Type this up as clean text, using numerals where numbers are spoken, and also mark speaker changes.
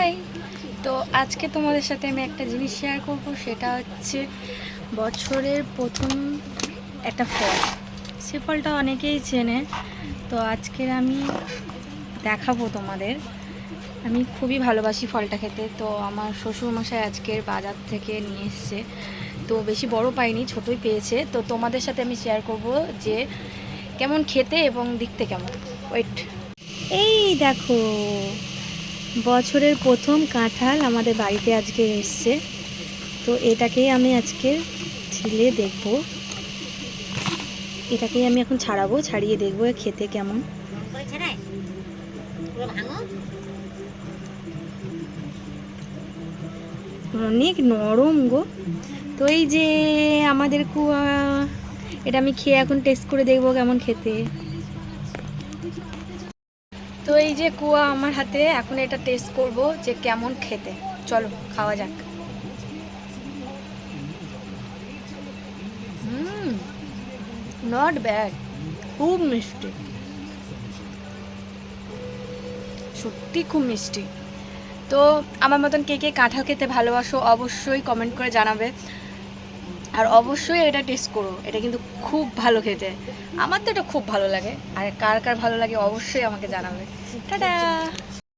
Speaker 1: High. তো আজকে তোমাদের সাথে আমি একটা জিনিস শেয়ার করব, সেটা হচ্ছে বছরের প্রথম একটা ফল। সে ফলটা অনেকেই চেনে, তো আজকের আমি দেখাবো তোমাদের। আমি খুবই ভালোবাসি ফলটা খেতে। তো আমার শ্বশুরমশাই আজকের বাজার থেকে নিয়ে এসছে, তো বেশি বড় পাইনি, ছোটই পেয়েছে। তো তোমাদের সাথে আমি শেয়ার করব যে কেমন খেতে এবং দেখতে কেমন। ওয়েট, এই দেখো, বছরের প্রথম কাঁঠাল আমাদের বাড়িতে আজকে এসছে। তো এটাকেই আমি আজকে ছিলে দেখব, এটাকেই আমি এখন ছাড়াবো, ছাড়িয়ে দেখবো খেতে কেমন। অনেক নরম গো। তো এই যে আমাদের কুয়া, এটা আমি খেয়ে এখন টেস্ট করে দেখবো কেমন খেতে। তো এই যে কুয়া আমার হাতে, এখন এটা টেস্ট করব যে কেমন খেতে। চলো খাওয়া যাক। নট ব্যাড, খুব মিষ্টি, সত্যি খুব মিষ্টি। তো আমার মতন কে কে কাঁঠাল খেতে ভালোবাসো অবশ্যই কমেন্ট করে জানাবে, আর অবশ্যই এটা টেস্ট করো। এটা কিন্তু খুব ভালো খেতে, আমার তো এটা খুব ভালো লাগে। আর কার কার ভালো লাগে অবশ্যই আমাকে জানাবে। টাটা।